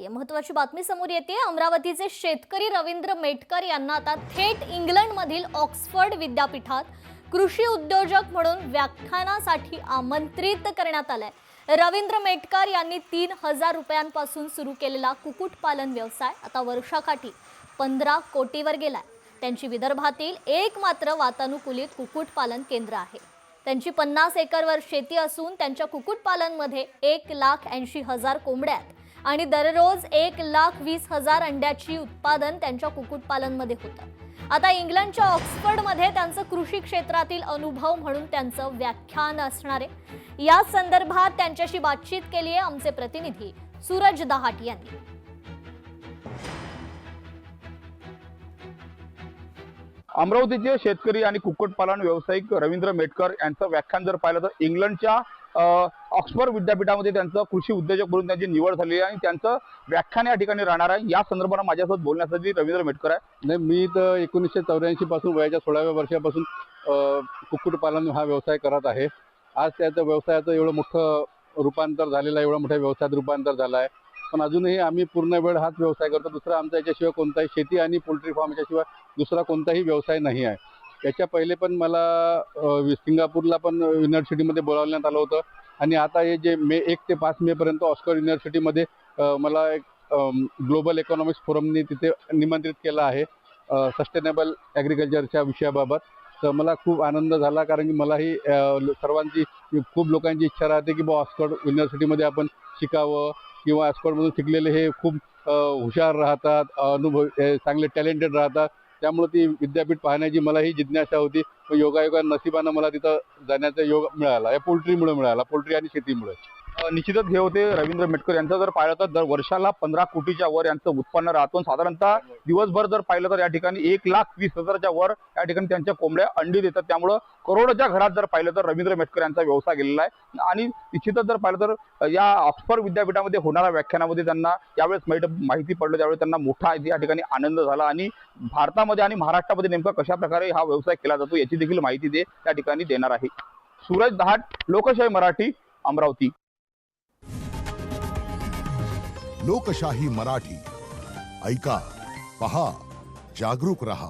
महत्त्वाची बातमी समोर येते। अमरावतीचे शेतकरी रवींद्र मेटकर यांना आता थेट इंग्लंडमधील ऑक्सफर्ड विद्यापीठात कृषी उद्योजक म्हणून व्याख्यानासाठी आमंत्रित करण्यात आलंय। रवींद्र मेटकर यांनी 3000 रुपयांपासून सुरू केलेला कुक्कुटपालन व्यवसाय आता वर्षाकाठी 15 कोटीवर गेलाय। त्यांची विदर्भातील एकमात्र वातानुकूलित कुक्कुटपालन केंद्र आहे। त्यांची 50 एकरवर शेती असून त्यांच्या कुक्कुटपालनमध्ये 1,80,000 कोंबड्या आहेत आणि दररोज 1,20,000 अंड्याची उत्पादन त्यांच्या कुक्कुटपालनमध्ये होतं। आता इंग्लंडच्या ऑक्सफर्डमध्ये त्यांचं कृषी क्षेत्रातील अनुभव म्हणून त्यांचं व्याख्यान असणार आहे। या संदर्भात त्यांच्याशी बातचीत केली आहे आमचे प्रतिनिधी सूरज दहाट यांनी। अमरावतीचे शेतकरी आणि कुक्कुटपालन व्यावसायिक रवींद्र मेटकर यांचं व्याख्यान जर पाहिलं तर इंग्लंडच्या ऑक्सफर्ड विद्यापीठामध्ये त्यांचं कृषी उद्योजक म्हणून त्यांची निवड झाली आहे आणि त्यांचं व्याख्यान या ठिकाणी राहणार आहे। या संदर्भात माझ्यासोबत बोलण्यासाठी रवींद्र मेटकर आहे। नाही, मी तर 1984 पासून वयाच्या 16व्या वर्षापासून कुक्कुटपालन हा व्यवसाय करत आहे। आज त्याचं व्यवसायाचं एवढं मोठं रूपांतर झालेलं आहे, एवढा मोठ्या व्यवसायात रूपांतर झालं आहे, पण अजूनही आम्ही पूर्ण वेळ हाच व्यवसाय करतो। दुसरा आमचा याच्याशिवाय कोणताही शेती आणि पोल्ट्री फार्म याच्याशिवाय दुसरा कोणताही व्यवसाय नाही आहे। याच्या पहिले पण मला सिंगापूरला पण युनिव्हर्सिटीमध्ये बोलावण्यात आलं होतं आणि आता हे जे 1 ते 5 मे पर्यंत ऑक्सफर्ड युनिव्हर्सिटीमध्ये मला एक ग्लोबल इकॉनॉमिक्स फोरमने तिथे निमंत्रित केलं आहे सस्टेनेबल ॲग्रिकल्चरच्या विषयाबाबत। तर मला खूप आनंद झाला, कारण की मलाही सर्वांची खूप लोकांची इच्छा राहते की ऑक्सफर्ड युनिव्हर्सिटीमध्ये आपण शिकावं किंवा ऑक्सफर्डमधून शिकलेले हे खूप हुशार राहतात, अनुभव चांगले टॅलेंटेड राहतात। त्यामुळे ती विद्यापीठ पाहण्याची मलाही जिज्ञासा होती। योगायोगा नशिबानं मला तिथं जाण्याचा योग मिळाला, या पोल्ट्रीमुळे मिळाला, पोल्ट्री आणि शेतीमुळे। निश्चितच हे होते रवींद्र मेटकर यांचं जर पाहिलं तर दर वर्षाला 15 कोटीच्या वर यांचं उत्पन्न राहतो। साधारणतः दिवसभर जर पाहिलं तर या ठिकाणी 1,20,000च्या वर या ठिकाणी त्यांच्या कोंबड्या अंडी देतात। त्यामुळे करोडोच्या घरात जर पाहिलं तर रवींद्र मेटकर यांचा व्यवसाय गेलेला आहे आणि निश्चितच जर पाहिलं तर या ऑक्सफर्ड विद्यापीठामध्ये होणाऱ्या व्याख्यानामध्ये त्यांना यावेळेस माहिती पडलं, त्यावेळी त्यांना मोठा या ठिकाणी आनंद झाला आणि भारतामध्ये आणि महाराष्ट्रामध्ये नेमका कशा प्रकारे हा व्यवसाय केला जातो याची देखील माहिती ते त्या ठिकाणी देणार आहे। सूरज दहाट, लोकशाही मराठी, अमरावती। लोकशाही मराठी ऐका, पहा, जागरूक रहा।